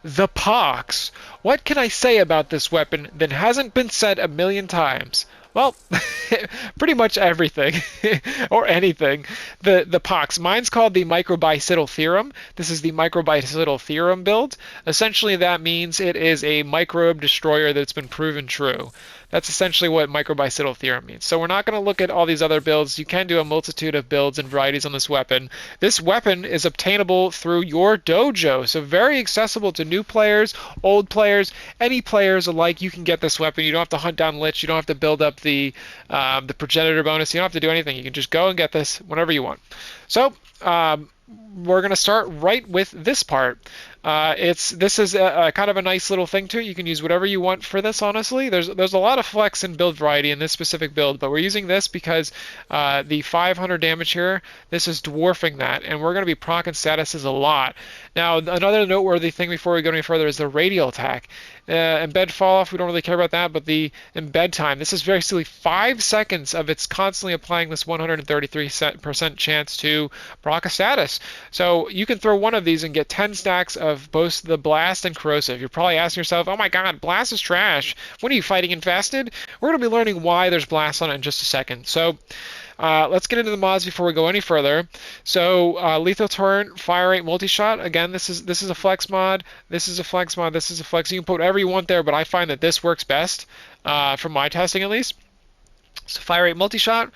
The pox. What can I say about this weapon that hasn't been said a million times? Well, pretty much everything, or anything. The pox. Mine's called the Microbicidal Theorem. This is the Microbicidal Theorem build. Essentially, that means it is a microbe destroyer that's been proven true. That's essentially what Microbicidal Theorem means. So we're not going to look at all these other builds. You can do a multitude of builds and varieties on this weapon. This weapon is obtainable through your dojo, so very accessible to new players, old players, any players alike. You can get this weapon. You don't have to hunt down lich. You don't have to build up the progenitor bonus. You don't have to do anything. You can just go and get this whenever you want. So we're going to start right with this part. This is a kind of a nice little thing to it. You can use whatever you want for this, honestly. There's a lot of flex and build variety in this specific build, but we're using this because the 500 damage here, this is dwarfing that, and we're going to be proccing statuses a lot. Now, another noteworthy thing before we go any further is the radial attack. Embed fall off, we don't really care about that, but the embed time, this is very silly. 5 seconds of it's constantly applying this 133% chance to proc a status. So you can throw one of these and get 10 stacks of both the blast and corrosive. You're probably asking yourself, oh my god, blast is trash. What are you, fighting infested? We're going to be learning why there's blast on it in just a second. So let's get into the mods before we go any further. So lethal torrent, fire rate, multi-shot. Again, this is a flex mod. This is a flex mod. This is a flex. You can put whatever you want there, but I find that this works best from my testing at least. So fire rate, multi-shot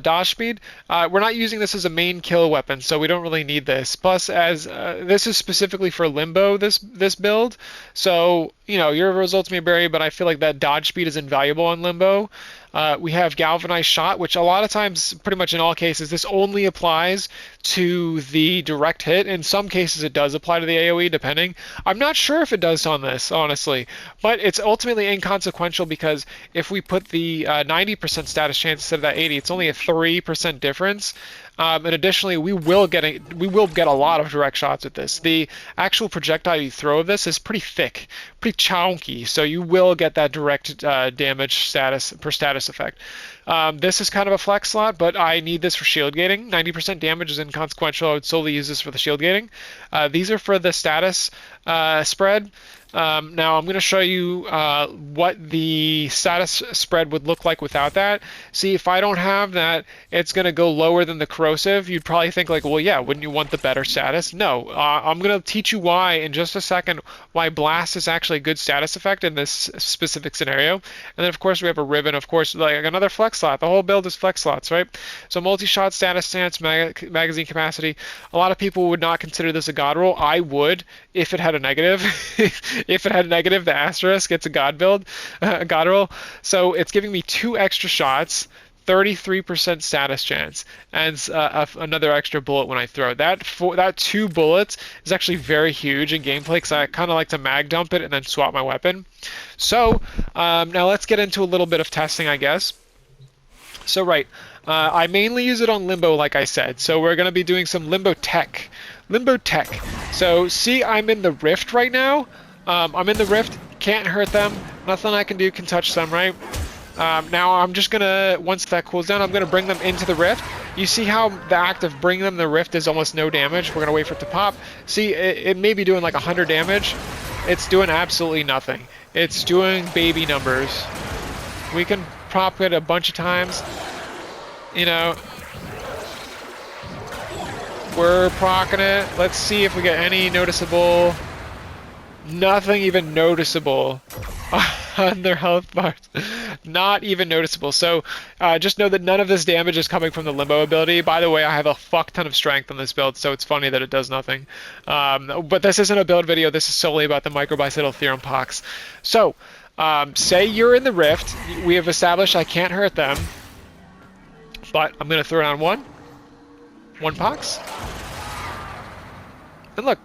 dodge speed. We're not using this as a main kill weapon, so we don't really need this. Plus, as this is specifically for limbo, this build, so your results may vary, but I feel like that dodge speed is invaluable on limbo. We have galvanized shot, which a lot of times, pretty much in all cases, this only applies to the direct hit. In some cases, it does apply to the AoE, depending. I'm not sure if it does on this, honestly, but it's ultimately inconsequential because if we put the 90% status chance instead of that 80, it's only a 3% difference. And additionally, we will get a lot of direct shots with this. The actual projectile you throw of this is pretty thick, pretty chunky, so you will get that direct damage status per status effect. This is kind of a flex slot, but I need this for shield gating. 90% damage is inconsequential. I would solely use this for the shield gating. These are for the status spread. Now I'm going to show you what the status spread would look like without that. See, if I don't have that, it's going to go lower than the corrosive. You'd probably think like, well, yeah, wouldn't you want the better status? No, I'm going to teach you why in just a second, why blast is actually a good status effect in this specific scenario. And then of course we have a ribbon, of course, like another flex slot. The whole build is flex slots, right? So multi-shot, status stance, magazine capacity. A lot of people would not consider this a god roll. I would if it had a negative. If it had a negative, the asterisk, it's a god build, a god roll. So it's giving me 2 extra shots, 33% status chance, and another extra bullet when I throw. That 2 bullets is actually very huge in gameplay because I kind of like to mag dump it and then swap my weapon. So now let's get into a little bit of testing, I guess. So right, I mainly use it on limbo, like I said. So we're going to be doing some limbo tech. So see, I'm in the rift right now. I'm in the rift, can't hurt them, nothing I can do can touch them, right? Now I'm just gonna, once that cools down, I'm gonna bring them into the rift. You see how the act of bringing them in the rift is almost no damage? We're gonna wait for it to pop. See, it may be doing like 100 damage. It's doing absolutely nothing. It's doing baby numbers. We can prop it a bunch of times. We're proccing it. Let's see if we get any noticeable... Nothing even noticeable on their health bars. Not even noticeable. So just know that none of this damage is coming from the limbo ability. By the way, I have a fuck ton of strength on this build, so it's funny that it does nothing. But this isn't a build video. This is solely about the Microbicidal Theorem pox. So say you're in the rift. We have established I can't hurt them. But I'm going to throw down one pox. And look,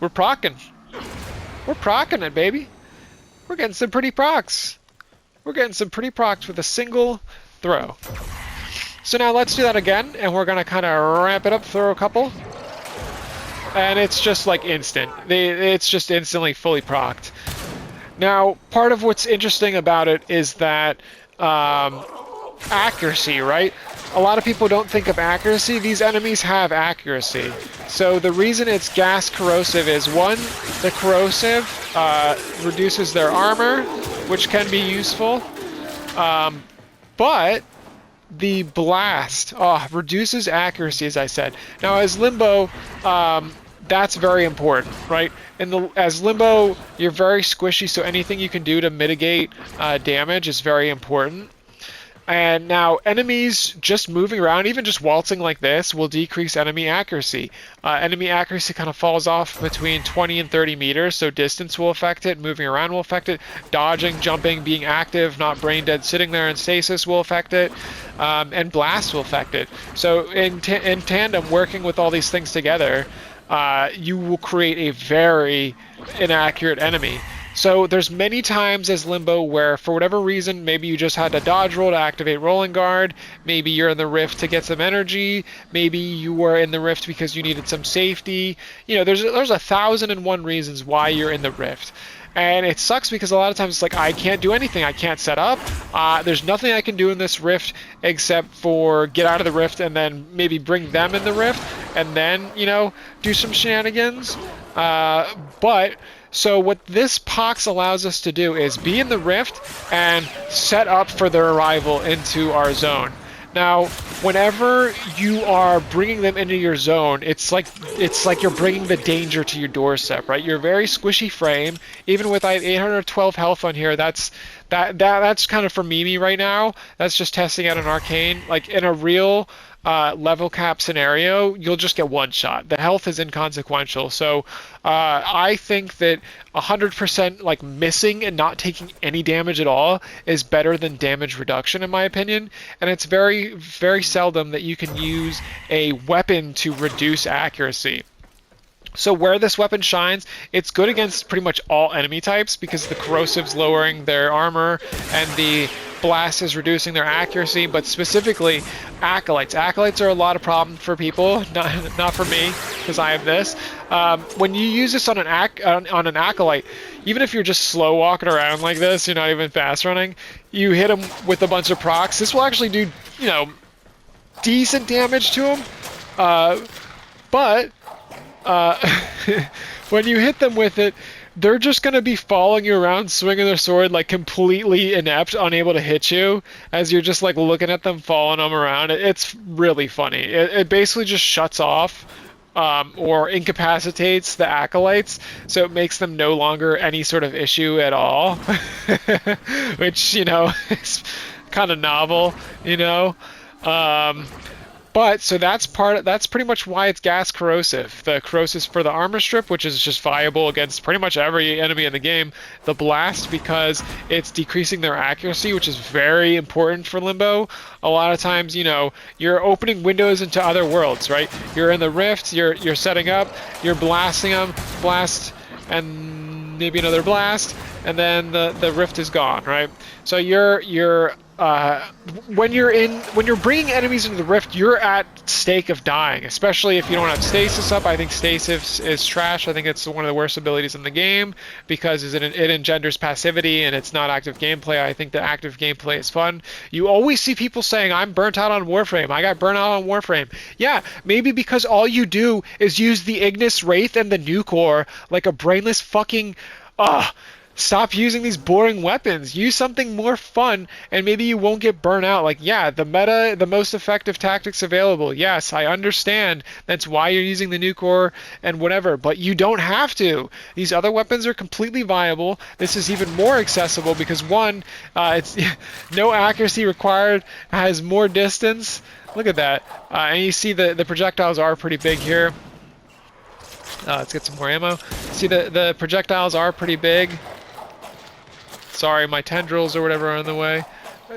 we're procking. We're procking it, baby. We're getting some pretty procs. We're getting some pretty procs with a single throw. So now let's do that again, and we're going to kind of ramp it up, throw a couple. And it's just like instant. It's just instantly fully procced. Now, part of what's interesting about it is that accuracy, right? a lot of people don't think of accuracy. These enemies have accuracy. So the reason it's gas corrosive is, one, the corrosive reduces their armor, which can be useful. But the blast reduces accuracy, as I said. Now, as Limbo, that's very important, right? As Limbo, you're very squishy, so anything you can do to mitigate damage is very important. And now enemies just moving around, even just waltzing like this, will decrease enemy accuracy. Enemy accuracy kind of falls off between 20 and 30 meters, so distance will affect it, moving around will affect it, dodging, jumping, being active, not brain dead sitting there in stasis will affect it, and blast will affect it. So in tandem, working with all these things together, you will create a very inaccurate enemy. So there's many times as Limbo where, for whatever reason, maybe you just had to dodge roll to activate Rolling Guard, maybe you're in the Rift to get some energy, maybe you were in the Rift because you needed some safety. You know, there's 1,001 reasons why you're in the Rift. And it sucks because a lot of times it's like, I can't do anything. I can't set up. There's nothing I can do in this Rift except for get out of the Rift and then maybe bring them in the Rift and then, you know, do some shenanigans. So what this Pox allows us to do is be in the Rift and set up for their arrival into our zone. Now, whenever you are bringing them into your zone, it's like you're bringing the danger to your doorstep, right? You're a very squishy frame. Even with 812 health on here, that's kind of for Mimi right now. That's just testing out an arcane. Like in a real level cap scenario, you'll just get one shot. The health is inconsequential. So I think that 100% like missing and not taking any damage at all is better than damage reduction, in my opinion. And it's very, very seldom that you can use a weapon to reduce accuracy. So where this weapon shines, it's good against pretty much all enemy types because the corrosive's lowering their armor and the blast is reducing their accuracy, but specifically acolytes. Acolytes are a lot of problem for people, not for me, because I have this. When you use this on an acolyte, even if you're just slow walking around like this, you're not even fast running, you hit them with a bunch of procs. This will actually do, you know, decent damage to them, but when you hit them with it, they're just going to be following you around, swinging their sword, like completely inept, unable to hit you, as you're just like looking at them, following them around. It's really funny. It basically just shuts off or incapacitates the acolytes, so it makes them no longer any sort of issue at all, which, you know, is kind of novel, you know. But so that's pretty much why it's gas corrosive. The corrosive for the armor strip, which is just viable against pretty much every enemy in the game. The blast, because it's decreasing their accuracy, which is very important for Limbo. A lot of times, you know, you're opening windows into other worlds, right? You're in the Rift, you're setting up, you're blasting them, blast, and maybe another blast, and then the Rift is gone, right? So when you're bringing enemies into the Rift, you're at stake of dying, especially if you don't have stasis up. I think stasis is trash. I think it's one of the worst abilities in the game because it engenders passivity and it's not active gameplay. I think the active gameplay is fun. You always see people saying, I'm burnt out on Warframe. I got burnt out on Warframe. Yeah, maybe because all you do is use the Ignis Wraith and the nukor like a brainless fucking... Stop using these boring weapons. Use something more fun, and maybe you won't get burnt out. Like, yeah, the most effective tactics available. Yes, I understand. That's why you're using the nukor and whatever, but you don't have to. These other weapons are completely viable. This is even more accessible because, one, it's no accuracy required, has more distance. Look at that. And you see the projectiles are pretty big here. Let's get some more ammo. See, the projectiles are pretty big. Sorry, my tendrils or whatever are in the way.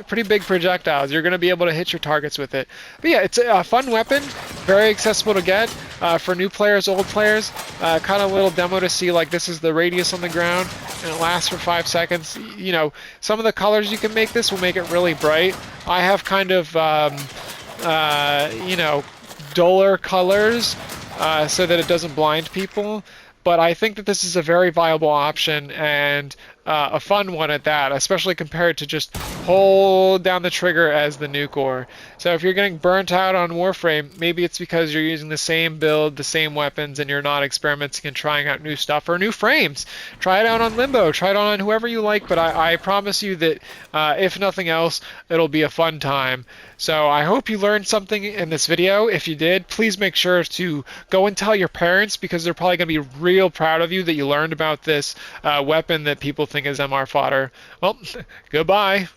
Pretty big projectiles. You're going to be able to hit your targets with it. But yeah, it's a fun weapon. Very accessible to get for new players, old players. Kind of a little demo to see, like, this is the radius on the ground, and it lasts for 5 seconds. You know, some of the colors you can make this will make it really bright. I have kind of, you know, duller colors so that it doesn't blind people. But I think that this is a very viable option, and a fun one at that, especially compared to just hold down the trigger as the nukor. So if you're getting burnt out on Warframe, maybe it's because you're using the same build, the same weapons, and you're not experimenting and trying out new stuff or new frames. Try it out on Limbo, try it on whoever you like, but I promise you that if nothing else, it'll be a fun time. So I hope you learned something in this video. If you did, please make sure to go and tell your parents, because they're probably going to be real proud of you that you learned about this weapon that people think is MR fodder. Well, goodbye.